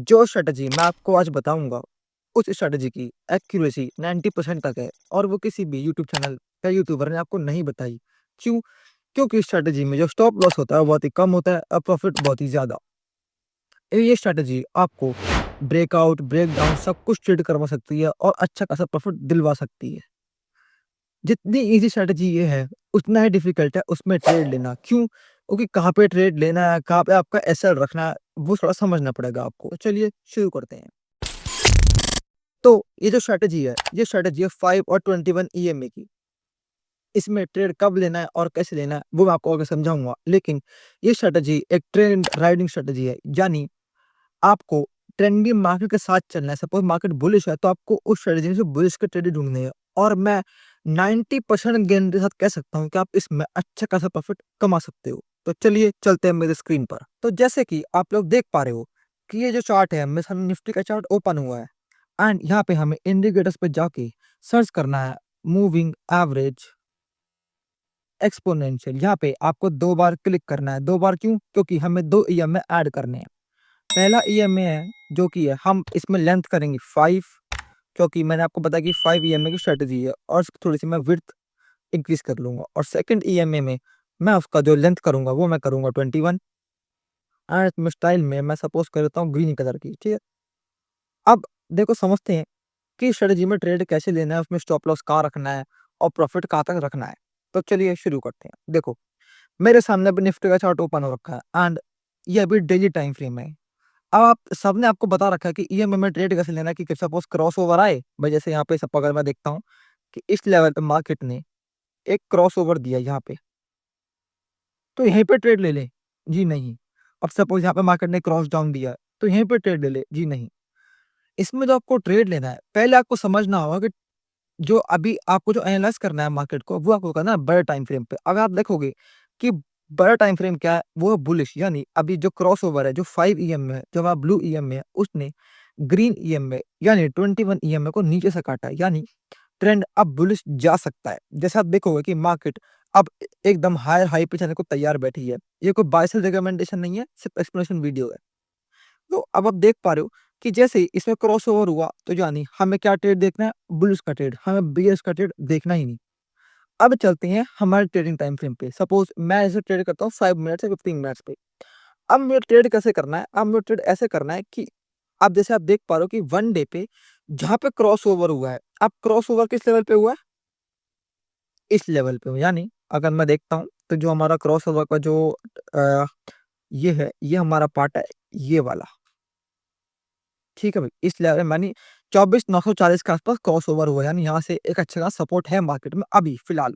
जो स्ट्रैटेजी मैं आपको आज बताऊँगा, उस स्ट्रैटेजी की एक्यूरेसी 90% तक है और वो किसी भी यूट्यूब चैनल या यूट्यूबर ने आपको नहीं बताई। क्यों? क्योंकि इस स्ट्रैटेजी में जो स्टॉप लॉस होता है, वो बहुत ही कम होता है और प्रॉफ़िट बहुत ही ज़्यादा। ये स्ट्रैटेजी आपको ब्रेकआउट, ब्रेकडाउन सब कुछ ट्रेड करवा सकती है और अच्छा खासा प्रॉफ़िट दिलवा सकती है। जितनी ईज़ी स्ट्रैटेजी ये है, उतना ही डिफ़िकल्ट है उसमें ट्रेड लेना। क्यों? क्योंकि कहाँ पे ट्रेड लेना है, कहाँ पे आपका एसएल रखना है, वो थोड़ा समझना पड़ेगा आपको। तो चलिए शुरू करते हैं। तो ये जो स्ट्रैटेजी है, ये स्ट्रैटेजी है 5 और 21 ईएमए की। इसमें ट्रेड कब लेना है और कैसे लेना है, वो मैं आपको आगे समझाऊँगा। लेकिन ये स्ट्रैटेजी एक ट्रेंड राइडिंग स्ट्रैटेजी है, यानी आपको ट्रेंडिंग मार्केट के साथ चलना है। सपोज़ मार्केट बुलिश है, तो आपको उस स्ट्रैटेजी में से बुलिश के ट्रेड ही ढूँढने हैं और मैं 90% गारंटी के साथ कह सकता हूँ कि आप इसमें अच्छा खासा प्रॉफ़िट कमा सकते हो। तो चलिए चलते हैं मेरे स्क्रीन पर। तो जैसे कि आप लोग देख पा रहे हो कि ये जो चार्ट है, मेरे सामने निफ्टी का चार्ट ओपन हुआ है एंड यहाँ पे हमें इंडिकेटर्स पे जाके सर्च करना है मूविंग एवरेज एक्सपोनेंशियल। यहाँ पे आपको 2 बार क्लिक करना है। 2 बार क्यों? क्योंकि हमें 2 ईएमए ऐड करने हैं। पहला ईएमए है जो कि है हम इसमें लेंथ करेंगे 5, क्योंकि मैंने आपको बताया कि 5 ईएमए की स्ट्रैटेजी है और थोड़ी-सी मैं विड्थ इंक्रीज़ कर लूँगा और सेकंड ईएमए में मैं उसका जो लेंथ करूँगा वो मैं करूँगा 21 एंड इसमें स्टाइल में मैं सपोज़ कर लेता हूँ ग्रीन कलर की, ठीक है? अब देखो समझते हैं कि स्ट्रैटेजी में ट्रेड कैसे लेना है, उसमें स्टॉप लॉस कहाँ रखना है और प्रॉफ़िट कहाँ तक रखना है। तो चलिए शुरू करते हैं। देखो, मेरे सामने अभी निफ्टी का चार्ट ओपन हो रखा है एंड ये अभी डेली टाइम फ्रेम है। अब आप सबने आपको बता रखा है कि ईएमए में ट्रेड कैसे लेना है कि सपोज़ क्रॉसओवर आए, भाई जैसे यहाँ पे सब अगर मैं देखता हूँ कि इस लेवल पे मार्केट ने एक क्रॉसओवर दिया यहाँ पे, तो यहीं पे ट्रेड ले लें? जी नहीं। अब सपोज़ यहाँ पे मार्केट ने क्रॉस डाउन दिया, तो यहीं पे ट्रेड ले लें? जी नहीं। इसमें जो आपको ट्रेड लेना है, पहले आपको समझना होगा कि जो अभी आपको जो एनालाइज़ करना है मार्केट को, वो आपको करना है बड़े टाइम फ्रेम पे। अगर आप देखोगे कि बड़ा टाइम फ्रेम क्या है, वो है बुलिश, यानी अभी जो क्रॉसओवर है, जो 5 ईएमए है, जो हमारा ब्लू ईएमए है, उसने ग्रीन ईएमए यानी 21 ईएमए को नीचे से काटा है, यानी ट्रेंड अब बुलिश जा सकता है। जैसे आप देखोगे कि मार्केट अब एकदम हायर हाई पे जाने को तैयार बैठी है। ये कोई बाय सेल रिकमेंडेशन नहीं है, सिर्फ एक्सप्लेनेशन वीडियो है। तो अब आप देख पा रहे हो कि जैसे ही इसमें क्रॉसओवर हुआ, तो यानी हमें क्या ट्रेड देखना है? बुलिश का ट्रेड, हमें बियर्स का ट्रेड देखना ही नहीं। अब चलते हैं हमारे ट्रेडिंग टाइम फ्रेम पे। सपोज़ मैं ऐसे ट्रेड करता हूँ 5 मिनट से 15 मिनट्स पे। अब मुझे ट्रेड कैसे करना है? अब मुझे ट्रेड ऐसे करना है कि अब जैसे आप देख पा रहे हो कि 1 डे पे जहाँ पे क्रॉसओवर हुआ है, अब क्रॉसओवर किस लेवल पे हुआ है? इस लेवल पे हुआ है। यानी अगर मैं देखता हूँ, तो जो हमारा क्रॉसओवर का जो अ, ये है, ये हमारा पार्ट है, ये वाला। ठीक है भाई, इस लेवल मानी 24,940 के आसपास क्रॉसओवर हुआ है, यानी यहाँ से एक अच्छा खासा सपोर्ट है मार्केट में अभी फिलहाल।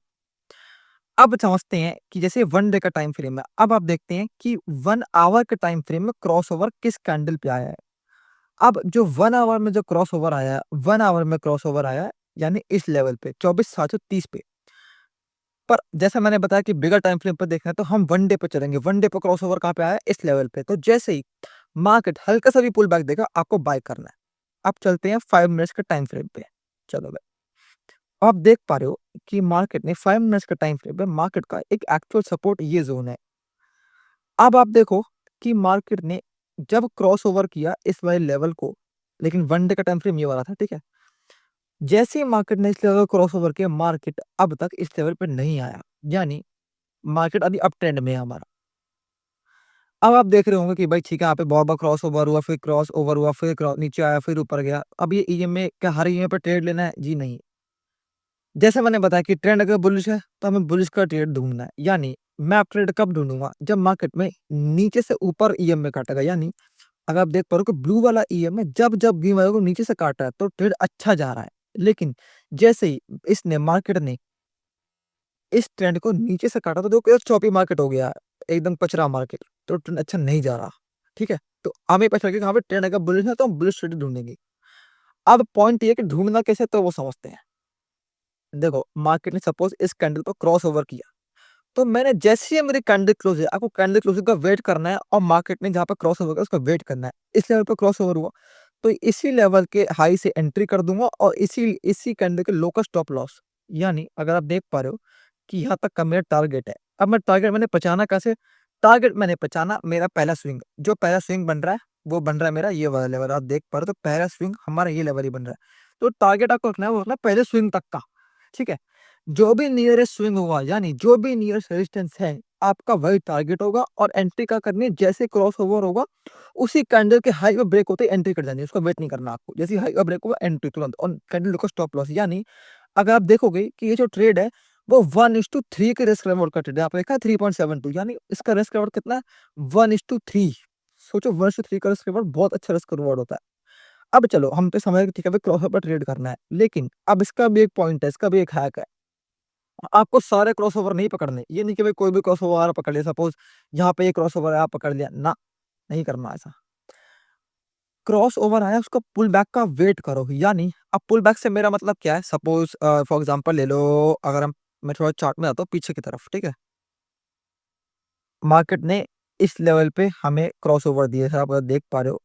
अब समझते हैं कि जैसे 1 डे का टाइम फ्रेम है, अब आप देखते हैं कि 1 आवर के टाइम फ्रेम में क्रॉसओवर किस कैंडल पे आया है। अब जो 1 आवर में जो क्रॉसओवर आया है, 1 आवर में क्रॉसओवर आया है, यानी इस लेवल पे 24,730 पे। पर जैसा मैंने बताया कि बिगर टाइम फ्रेम पे देखना है, तो हम 1 डे पे चलेंगे। 1 डे पे क्रॉसओवर कहाँ पे आया है? इस लेवल पे। तो जैसे ही मार्केट हल्का सा भी पुल बैक देगा, आपको बाय करना है। अब चलते हैं 5 मिनट्स के टाइम फ्रेम पे। चलो भाई, आप देख पा रहे हो कि मार्केट ने 5 मिनट्स के टाइम फ्रेम पे मार्केट का एक एक्चुअल सपोर्ट ये ज़ोन है। अब आप देखो कि मार्केट ने जब क्रॉसओवर किया इस वाले लेवल को, लेकिन 1 डे का टाइम फ्रेम ये वाला था, ठीक है? जैसे ही मार्केट ने इस लेवल को क्रॉसओवर किया, मार्केट अब तक इस लेवल पे नहीं आया, यानी मार्केट अभी अप ट्रेंड में है हमारा। अब आप देख रहे होंगे कि भाई ठीक है, यहाँ पे बहुत बार क्रॉसओवर हुआ, फिर क्रॉसओवर हुआ, फिर नीचे आया, फिर ऊपर गया। अब ये ईएमए क्या हर ईएमए पे ट्रेड लेना है? जी नहीं। जैसे मैंने बताया कि ट्रेंड अगर बुलिश है, तो हमें बुलिश का ट्रेड ढूँढना है। यानी मैं अब ट्रेड कब ढूँढूँगा? जब मार्केट में नीचे से ऊपर ईएमए काटेगा। यानी अगर आप देख पा रहे हो कि ब्लू वाला ईएमए जब ग्रीन वाले को नीचे से काटा है, तो ट्रेड अच्छा जा रहा है। लेकिन जैसे ही इसने मार्केट ने इस ट्रेंड को नीचे से काटा, तो देखो एक चॉपी मार्केट हो गया, एकदम कचरा मार्केट, तो ट्रेंड अच्छा नहीं जा रहा। ठीक है? तो हमें पता चल गया कि यहाँ पे ट्रेंड अगर बुलिश है, तो हम बुलिश ट्रेड ढूँढेंगे। अब पॉइंट ये है कि ढूँढना कैसे, तो वो समझते हैं। देखो, मार्केट ने सपोज़ इस कैंडल पर क्रॉसओवर किया, तो मैंने जैसे ही मेरी कैंडल क्लोज़ है, आपको कैंडल क्लोज़िंग का वेट करना है और मार्केट ने जहाँ पे क्रॉसओवर किया उसका वेट करना है। इस लेवल पे क्रॉसओवर हुआ, तो इसी लेवल के हाई से एंट्री कर दूँगा और इसी इसी कैंडल के लो का स्टॉप लॉस। यानी अगर आप देख पा रहे हो कि यहाँ तक का मेरा टारगेट है। अब मैं टारगेट मैंने पहचाना कैसे? टारगेट मैंने पहचाना मेरा पहला स्विंग, जो पहला स्विंग बन रहा है, वो बन रहा है मेरा ये वाला लेवल, आप देख पा रहे हो। तो पहला स्विंग हमारा ये लेवल ही बन रहा है। तो टारगेट आपको रखना है, वो रखना है पहले स्विंग तक का, ठीक है। जो भी नियरेस्ट स्विंग होगा, यानी जो भी नियरेस्ट रेजिस्टेंस है, आपका वही टारगेट होगा। और एंट्री क्या करनी है, जैसे क्रॉस ओवर होगा उसी कैंडल के हाई पे ब्रेक होते ही एंट्री कर जानी है, उसका वेट नहीं करना आपको। जैसे हाई पे ब्रेक होगा एंट्री तुरंत, और कैंडल का स्टॉप लॉस। यानी अगर आप देखोगे कि ये जो ट्रेड है वो 1:3 के रिस्क रिवॉर्ड का ट्रेड है। आपने देखा 3.72, यानी इसका रिस्क रिवॉर्ड कितना है, 1:3। सोचो 1:3 का रिस्क रिवॉर्ड बहुत अच्छा रिस्क रिवॉर्ड होता है। अब चलो हम तो समझ गए ठीक है भाई क्रॉसओवर पर ट्रेड करना है, लेकिन अब इसका भी एक पॉइंट है, इसका भी एक हैक है। आपको सारे क्रॉसओवर नहीं पकड़ने, ये नहीं कि भाई कोई भी क्रॉसओवर पकड़ लिया, सपोज यहाँ पे ये क्रॉसओवर है आप पकड़ लिया ना, नहीं करना ऐसा। क्रॉस ओवर आया उसका पुल बैक का वेट करो। यानी अब पुल बैक से मेरा मतलब क्या है, सपोज फॉर एग्जांपल ले लो, अगर हम मैं थोड़ा चार्ट में आता हूँ पीछे की तरफ, ठीक है। मार्केट ने इस लेवल पे हमें क्रॉस ओवर दिया है, आप अगर देख पा रहे हो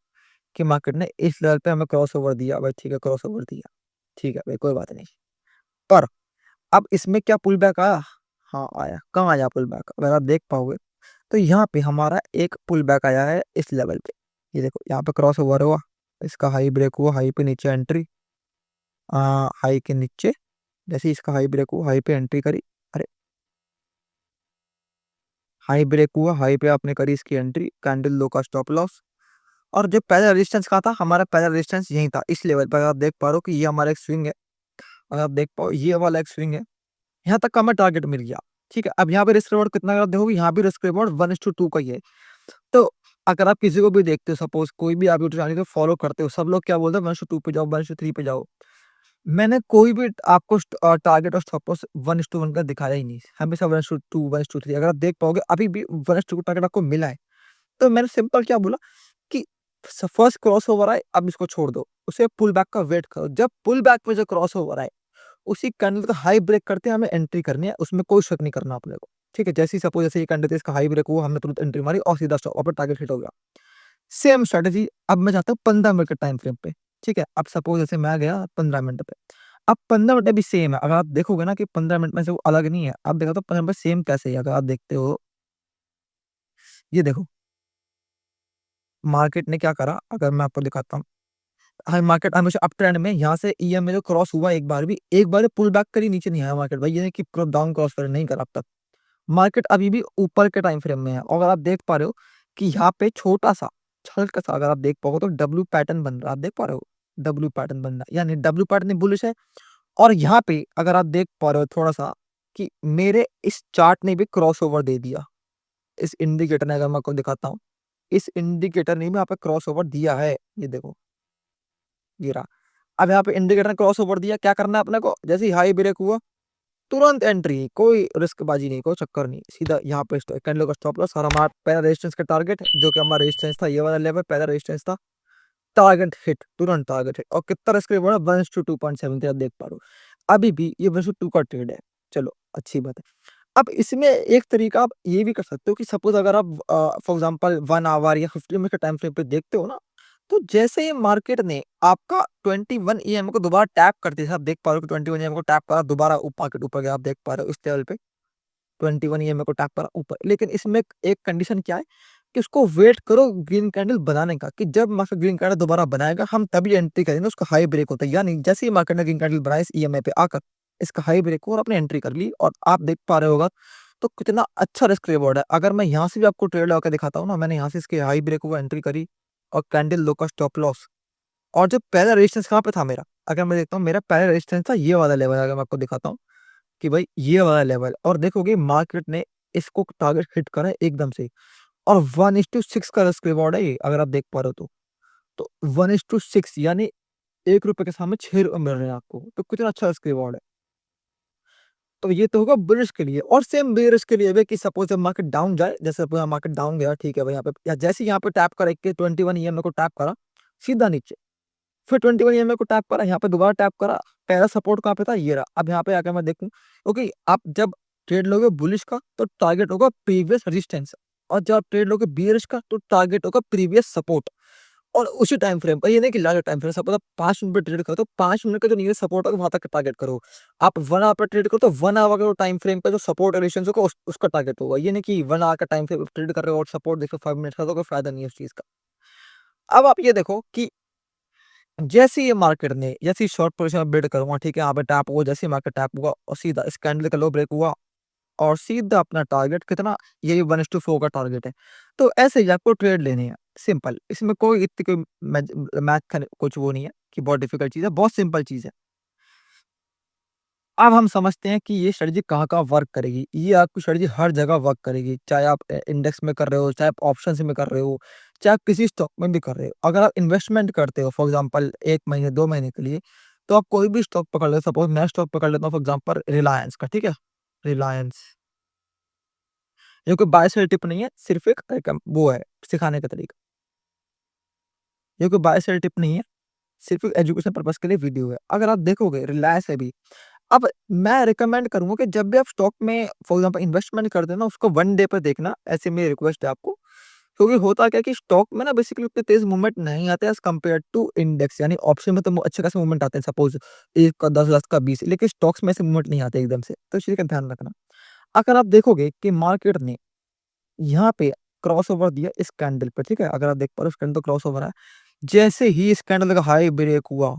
कि मार्केट ने इस लेवल पे हमें क्रॉस ओवर दिया भाई, ठीक है क्रॉस ओवर दिया, ठीक है भाई कोई बात नहीं। पर अब इसमें क्या पुल बैक आया, हाँ आया। कहाँ आया पुल बैक, अगर आप देख पाओगे तो यहाँ पे हमारा एक पुल बैक आया है इस लेवल पे। ये देखो यहाँ पे क्रॉस ओवर हुआ, इसका हाई ब्रेक हुआ, हाई पे नीचे एंट्री, हाई के नीचे जैसे ही इसका हाई ब्रेक हुआ, हाई पे एंट्री करी। अरे हाई ब्रेक हुआ, हाई पे आपने करी इसकी एंट्री, कैंडल लो का स्टॉप लॉस। और जो पहला रेजिस्टेंस कहा था, हमारा पहला रेजिस्टेंस यही था इस लेवल पर। आप देख पा रहे हो कि ये हमारा एक स्विंग है, अगर आप देख पाओ ये वाला एक स्विंग है, यहाँ तक का हमें टारगेट मिल गया, ठीक है। अब यहाँ पे रिस्क रिवॉर्ड कितना, अगर आप देखोगे यहाँ भी रिस्क रिवॉर्ड 1:2 का ही है। तो अगर आप किसी को भी देखते हो, सपोज कोई भी आप यूट्यूब चैनल को फॉलो करते हो, सब लोग क्या बोलते हैं 1:2 पे जाओ, 1:3 पे जाओ। मैंने कोई भी आपको टारगेट और स्टॉप लॉस 1:1 का दिखाया ही नहीं, हमेशा 1:2 1:3। अगर आप देख पाओगे अभी भी 1:2 का टारगेट आपको मिला है। तो मैंने सिंपल क्या बोला कि फर्स्ट क्रॉस ओवर आए अब इसको छोड़ दो, उसे पुल बैक का वेट करो। जब पुल बैक में जो क्रॉस ओवर आए उसी कैंडल का हाई ब्रेक करते हैं हमें एंट्री करनी है, उसमें कोई शक नहीं करना अपने को, ठीक है। जैसे ही सपोज जैसे ये कैंडल थे, इसका हाई ब्रेक हुआ, हमने तुरंत एंट्री मारी और सीधा स्टॉप पर टारगेट हिट हो गया। सेम स्ट्रेटजी अब मैं जाता हूँ 15 मिनट के टाइम फ्रेम पे, ठीक है। अब सपोज जैसे मैं गया 15 मिनट पे, अब 15 मिनट भी सेम है। अगर आप देखोगे ना कि 15 मिनट में से वो अलग नहीं है, आप देखो तो 15 मिनट सेम कैसे है। अगर आप देखते हो, ये देखो मार्केट ने क्या करा, अगर मैं आपको दिखाता हूँ। हाई मार्केट हमेशा अप ट्रेंड में, यहाँ से ईएम में जो क्रॉस हुआ एक बार पुल बैक करी, नीचे नहीं आया मार्केट भाई, ये नहीं कि डाउन क्रॉस करे, नहीं करा अब तक। मार्केट अभी भी ऊपर के टाइम फ्रेम में है। और अगर आप देख पा रहे हो कि यहाँ पे छोटा सा हल्का सा, अगर आप देख पाओगे तो डब्ल्यू पैटर्न बन रहा है, आप देख पा रहे हो डब्ल्यू पैटर्न बन रहा है, यानी डब्ल्यू पैटर्न बुलिश है। और यहाँ पे अगर आप देख पा रहे हो थोड़ा सा कि मेरे इस चार्ट ने भी क्रॉस ओवर दे दिया, इस इंडिकेटर ने, अगर मैं आपको दिखाता हूँ, इस इंडिकेटर ने भी यहाँ पे क्रॉस ओवर दिया है, ये देखो ये रहा। अब यहाँ पे इंडिकेटर ने क्रॉस ओवर दिया, क्या करना है अपने को, जैसे ही हाई ब्रेक हुआ तुरंत एंट्री, कोई रिस्कबाजी नहीं, कोई चक्कर नहीं, सीधा यहाँ पे कैंडल का स्टॉप लॉस। और हमारा पहला रेजिस्टेंस का टारगेट, जो कि हमारा रेजिस्टेंस था ये वाला लेवल, पहला रेजिस्टेंस था, टारगेट हिट, तुरंत टारगेट हिट। और कितना रिस्क रिवॉर्ड है, 1:2.73, आप देख पा रहे हो। अभी भी ये 1:2 का ट्रेड है, चलो अच्छी बात है। अब इसमें एक तरीका आप ये भी कर सकते हो कि सपोज अगर आप फॉर एग्जांपल 1 आवर या 15 मिनट के टाइम फ्रेम पे देखते हो ना, तो जैसे ही मार्केट ने आपका 21 ईएमए को दोबारा टैप करते हैं, आप देख पा रहे हो कि 21 ईएमए को टैप करा, दोबारा मार्केट ऊपर गया, आप देख पा रहे हो इस लेवल पे 21 ईएमए को टैप करा ऊपर। लेकिन इसमें एक कंडीशन क्या है कि उसको वेट करो ग्रीन कैंडल बनाने का, कि जब मार्केट ग्रीन कैंडल दोबारा बनाएगा हम तभी एंट्री करेंगे, उसका हाई ब्रेक होता है। यानी जैसे ही मार्केट ने ग्रीन कैंडल बनाया इस ईएमए पे आकर, इसका हाई ब्रेक हो और आपने एंट्री कर ली, और आप देख पा रहे होगा तो कितना अच्छा रिस्क रिवॉर्ड है। अगर मैं यहाँ से भी आपको ट्रेड लगा के दिखाता हूँ ना, मैंने यहाँ से इसके हाई ब्रेक हुआ एंट्री करी, और कैंडल लो का स्टॉप लॉस। और जो पहला रेजिस्टेंस कहाँ पे था मेरा, अगर मैं देखता हूँ मेरा पहला रेजिस्टेंस था ये वाला लेवल, अगर मैं आपको दिखाता हूँ कि भाई ये वाला लेवल, और देखोगे मार्केट ने इसको टारगेट हिट करा है एकदम से। और 1:6 का रिस्क रिवॉर्ड है ये, अगर आप देख पा रहे हो तो 1:6, यानी ₹1 के सामने 6 रुपए मिल रहे हैं आपको, तो कितना अच्छा रिस्क रिवॉर्ड है। तो ये तो होगा बुलिश के लिए, और सेम बेयरिश के लिए भी कि सपोज जब मार्केट डाउन जाए, जैसे पूरा मार्केट डाउन गया, ठीक है भाई, यहाँ पे या जैसे यहाँ पे टैप करा के 21 ईएमए को टैप करा, सीधा नीचे, फिर 21 ईएमए को टैप करा, यहाँ पे दोबारा टैप करा, पहला सपोर्ट कहाँ पे था, ये रहा। अब यहाँ पे आकर मैं देखूं, क्योंकि आप जब ट्रेड लोगे बुलिश का तो टारगेट होगा प्रीवियस रेजिस्टेंस, और जब आप ट्रेड लोगे बियरिश का तो टारगेट होगा प्रीवियस सपोर्ट। और उसी टाइम फ्रेम पर, ये नहीं कि लार्जर टाइम फ्रेम, सपोज आप 5 मिनट पे ट्रेड करो तो 5 मिनट का जो नियरेस्ट सपोर्ट है वहां तक टारगेट करो। आप 1 आवर पे ट्रेड करो तो 1 आवर का टाइम फ्रेम पे जो सपोर्ट रेजिस्टेंस होगा उसका टारगेट होगा। ये नहीं कि 1 आवर का टाइम फ्रेम ट्रेड कर रहे हो और सपोर्ट देखो 5 मिनट का, तो कोई फायदा नहीं है उस चीज का। अब आप ये देखो कि जैसे ये मार्केट ने जैसे शॉर्ट पोजीशन में बिल्ड करूंगा, ठीक है, यहाँ पे टैप हुआ, जैसे मार्केट टैप हुआ और सीधा इस कैंडल का लो ब्रेक हुआ और सीधा अपना टारगेट कितना, ये 1:4 का टारगेट है। तो ऐसे ही आपको ट्रेड लेने हैं, सिंपल, इसमें कोई इतनी कोई मैथ का कुछ वो नहीं है कि बहुत डिफिकल्ट चीज़ है, बहुत सिंपल चीज़ है। अब हम समझते हैं कि ये स्ट्रेटजी कहाँ-कहाँ वर्क करेगी। ये आपकी स्ट्रेटजी हर जगह वर्क करेगी, चाहे आप इंडेक्स में कर रहे हो, चाहे आप ऑप्शंस में कर रहे हो, चाहे आप किसी स्टॉक में भी कर रहे हो। अगर आप इन्वेस्टमेंट करते हो फॉर एग्ज़ाम्पल 1 महीने, 2 महीने के लिए, तो आप कोई भी स्टॉक पकड़ लो, सपोज़ मैं स्टॉक पकड़ लेता हूँ फॉर एग्ज़ाम्पल रिलायंस का, ठीक है? रिलायंस, ये कोई बाय सेल टिप नहीं है, सिर्फ़ एक वो है, सिखाने का तरीका। ये कोई बाय सेल टिप नहीं है, सिर्फ़ एजुकेशन पर्पज़ के लिए वीडियो है। अगर आप देखोगे रिलायंस है भी, अब मैं रिकमेंड करूँगा कि जब भी आप स्टॉक में फॉर एग्ज़ाम्पल इन्वेस्टमेंट करते हैं ना, उसको 1 डे पे देखना, ऐसी मेरी रिक्वेस्ट है आपको। क्योंकि होता क्या है कि स्टॉक में ना बेसिकली उतने तेज़ मूवमेंट नहीं आते एज़ कम्पेयर टू इंडेक्स, यानी ऑप्शन में तो अच्छे खासे मूवमेंट आते हैं, सपोज़ 1 का 10, 10 का 20, लेकिन स्टॉक्स में ऐसे मूवमेंट नहीं आते एकदम से, तो इस चीज़ का ध्यान रखना। अगर आप देखोगे कि मार्केट ने यहाँ पे क्रॉसओवर दिया इस कैंडल पे, ठीक है? अगर आप देख पा रहे हो, इस कैंडल तो क्रॉसओवर है। जैसे ही इस कैंडल का हाई ब्रेक हुआ,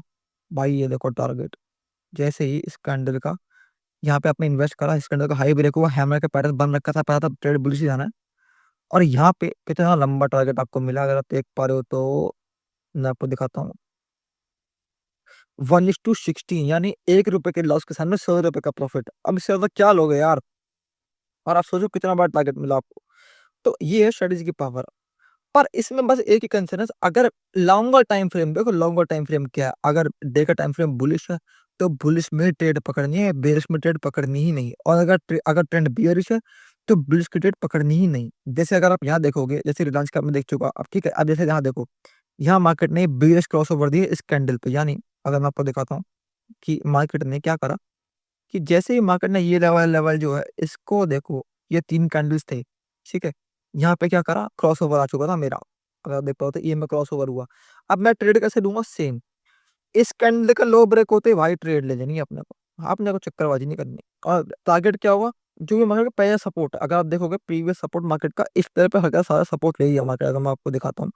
भाई ये देखो टारगेट, जैसे ही इस कैंडल का यहाँ पे आपने इन्वेस्ट करा, इस कैंडल का हाई ब्रेक हुआ, हैमर का पैटर्न बन रखा था, पता था ट्रेड बुलिश ही जाना है और यहाँ पे कितना लंबा टारगेट आपको मिला, अगर आप देख पा रहे हो तो मैं आपको दिखाता हूँ। 1:16, यानी ₹1 के लॉस के सामने ₹100 का प्रॉफिट। अब इससे ज़्यादा क्या लोगे यार? और आप सोचो कितना बड़ा टारगेट मिला आपको। तो ये है स्ट्रेटजी की पावर। पर इसमें बस एक ही कंसर्न है, अगर लॉन्गर टाइम फ्रेम देखो, लॉन्गर टाइम फ्रेम क्या है, अगर डे का टाइम फ्रेम बुलिश है, तो बुलिश में ट्रेड पकड़नी है, बेरिश में ट्रेड पकड़नी ही नहीं। और अगर ट्रेंड बियरिश है, तो बुलिश की ट्रेड पकड़नी ही नहीं। जैसे अगर आप यहाँ देखोगे, जैसे रिलायंस का आपने देख चुका अब, ठीक है? अब जैसे यहाँ देखो, यहाँ मार्केट ने बियरिश क्रॉसओवर दिए इस कैंडल पे, यानी अगर मैं आपको दिखाता हूँ कि मार्केट ने क्या करा कि जैसे ही मार्केट ने ये लेवल लेवल जो है इसको देखो, ये 3 कैंडल्स थे, ठीक है? यहाँ पे क्या करा, क्रॉसओवर आ चुका था मेरा। अगर आप देख पाओ तो ये में क्रॉसओवर हुआ। अब मैं ट्रेड कैसे लूँगा, सेम इस कैंडल का लो ब्रेक होते ही भाई ट्रेड ले लेनी है अपने को। आपने को चक्करबाजी नहीं करनी। और टारगेट क्या होगा, जो भी मार्केट का पहला सपोर्ट है, अगर आप देखोगे प्रीवियस सपोर्ट मार्केट का इस तरह पे हल्का सारा सपोर्ट ले लिया मार्केट, अगर मैं आपको दिखाता हूँ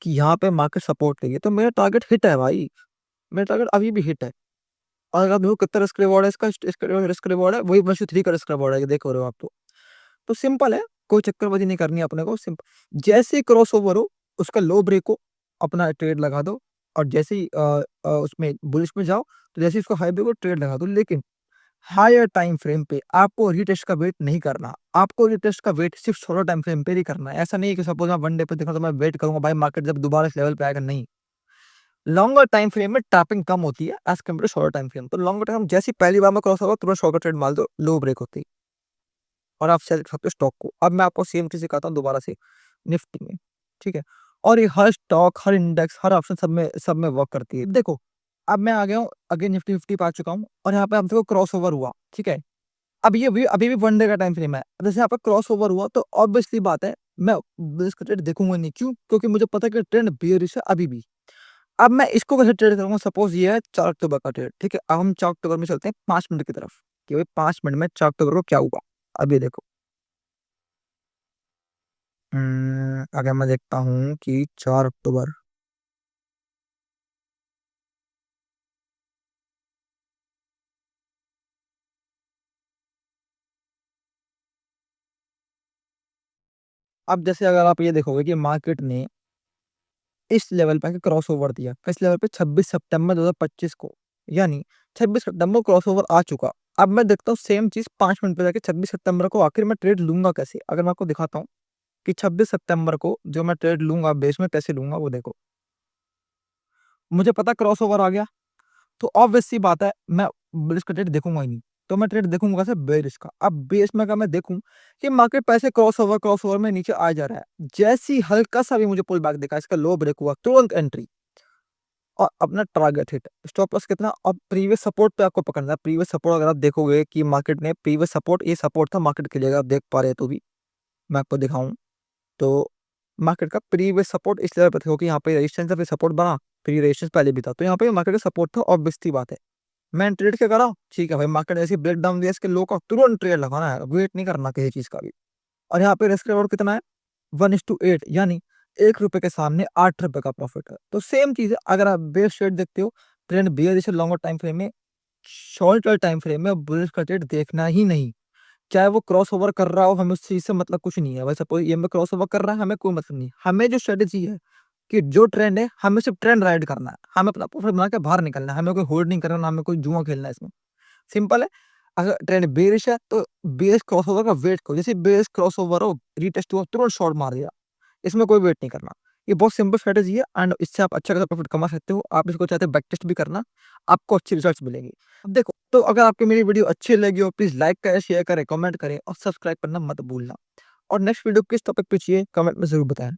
कि यहाँ पे मार्केट सपोर्ट ले गई, तो मेरा टारगेट हिट है भाई, मेरा टारगेट अभी भी हिट है। और अगर आप देखो कितना रिस्क रिवॉर्ड है इसका, इसका रिस्क रिवॉर्ड है वही 1:3 का रिस्क रिवॉर्ड है, ये देख रहे हो आप तो। तो सिंपल है, कोई चक्करबाजी नहीं करनी है अपने को, जैसे ही क्रॉसओवर हो, उसका लो ब्रेक हो, अपना ट्रेड लगा दो और जैसे ही उसमें बुलिश में जाओ, तो जैसे ही उसका हाई ब्रेक हो ट्रेड लगा दो। लेकिन हायर टाइम फ्रेम पे आपको रीटेस्ट का वेट नहीं करना, आपको रीटेस्ट का वेट सिर्फ शॉर्टर टाइम फ्रेम पे ही करना है। ऐसा नहीं है कि सपोज़ मैं 1 डे पे देखा तो मैं वेट करूँगा भाई मार्केट जब दोबारा इस लेवल पे आएगा, नहीं। लॉन्गर टाइम फ्रेम में टैपिंग कम होती है as compared to shorter time frame. तो लॉन्गर टाइम जैसे ही पहली बार में क्रॉस होगा, तुरंत शॉर्ट का ट्रेड मार दो, लो ब्रेक होती है और आप सेल कर सकते हो स्टॉक को। अब मैं आपको सेम चीज़ सिखाता हूँ दोबारा से निफ्टी में, ठीक है? और ये हर स्टॉक, हर इंडेक्स, हर ऑप्शन सब में वर्क करती है। देखो, अब मैं आ गया हूँ अगेन निफ्टी 50 पे आ चुका हूँ और यहाँ पे आप देखो क्रॉसओवर हुआ, ठीक है? अब ये भी अभी भी 1 डे का टाइम फ्रेम है। अब जैसे यहाँ पे क्रॉसओवर हुआ तो ऑब्वियसली बात है, मैं बेस का ट्रेड देखूँगा नहीं, क्यों? क्योंकि मुझे पता है कि ट्रेंड बेयरिश है अभी भी। अब मैं इसको कैसे ट्रेड करूँगा, सपोज़ ये है 4 अक्टूबर का ट्रेड, ठीक है? अब हम 4 अक्टूबर में चलते हैं 5 मिनट की तरफ, कि भाई 5 मिनट में 4 अक्टूबर को क्या हुआ? अब ये देखो। अगर मैं देखता हूँ कि 4 अक्टूबर, अब जैसे अगर आप ये देखोगे कि मार्केट ने इस लेवल पे आके क्रॉसओवर दिया, किस लेवल पे, 26 सितंबर 2025 को, यानी 26 सितंबर को क्रॉसओवर आ चुका। अब मैं देखता हूँ सेम चीज़ 5 मिनट पे जाके 26 सितंबर को आखिर मैं ट्रेड लूँगा कैसे? अगर मैं आपको दिखाता हूँ कि 26 सितंबर को जो मैं ट्रेड लूँगा, बेस में कैसे लूँगा वो देखो। मुझे पता क्रॉसओवर आ गया, तो ऑब्वियस सी बात है मैं बुलिश का ट्रेड देखूँगा ही नहीं। तो मैं ट्रेड देखूँगा कैसे? बेरिश का। अब बेस में अगर मैं देखूँ कि मार्केट पैसे क्रॉसओवर में नीचे आ जा रहा है। जैसे ही हल्का-सा भी मुझे पुल बैक दिखा, इसका लो ब्रेक हुआ, तुरंत एंट्री और अपना टारगेट हिट। स्टॉप लॉस कितना? अब प्रीवियस सपोर्ट पे आपको पकड़ना है। प्रीवियस सपोर्ट अगर आप देखोगे कि मार्केट ने प्रीवियस सपोर्ट, ये सपोर्ट था मार्केट के लिए, अगर आप देख पा रहे हैं तो भी, मैं आपको दिखाऊँ तो मार्केट का प्रीवियस सपोर्ट इस लेवल पे था, क्योंकि यहाँ पे रेजिस्टेंस था, फिर सपोर्ट बना, फिर रेजिस्टेंस पहले भी था। तो यहाँ पे मार्केट का सपोर्ट था, ऑब्वियस सी बात है। मैं ट्रेड क्या कर रहा हूँ, ठीक है भाई, मार्केट ऐसे ब्रेक डाउन दिया इसके लो का, तुरंत ट्रेड लगाना है, वेट नहीं करना किसी चीज़ का भी। और यहाँ पे रिस्क रिवॉर्ड कितना है? 1:8, यानी ₹1 के सामने ₹8 का प्रॉफिट है। तो सेम चीज़ है, अगर आप बेयर शेयर देखते हो, ट्रेंड बेयरिश है लॉन्गर टाइम फ्रेम में, शॉर्टर टाइम फ्रेम में बुलिश का ट्रेड देखना ही नहीं। चाहे वो क्रॉसओवर कर रहा हो, हमें उस चीज़ से मतलब कुछ नहीं है। भाई सपोज़ ईएमए क्रॉसओवर कर रहा है, हमें कोई मतलब नहीं। हमें जो स्ट्रैटेजी है कि जो ट्रेंड है, हमें सिर्फ ट्रेंड राइड करना है। हमें अपना प्रॉफिट बना के बाहर निकलना है। हमें कोई होल्ड नहीं करना, ना हमें कोई जुआ खेलना है इसमें। सिंपल है, अगर ट्रेंड बेयरिश है तो बेयरिश क्रॉसओवर का वेट करो। जैसे बेयरिश क्रॉसओवर हो, रीटेस्ट हुआ, तुरंत शॉर्ट मार दिया। इसमें कोई वेट नहीं करना। ये बहुत सिंपल स्ट्रैटेजी है एंड इससे आप अच्छा खासा प्रॉफिट कमा सकते हो। आप इसको चाहते हो बैक टेस्ट भी करना, आपको अच्छे रिजल्ट्स मिलेंगे। अब देखो, तो अगर आपको मेरी वीडियो अच्छी लगी हो, प्लीज़ लाइक करें, शेयर करें, कमेंट करें और सब्सक्राइब करना मत भूलना। और नेक्स्ट वीडियो किस टॉपिक पे चाहिए, कमेंट में ज़रूर बताएँ।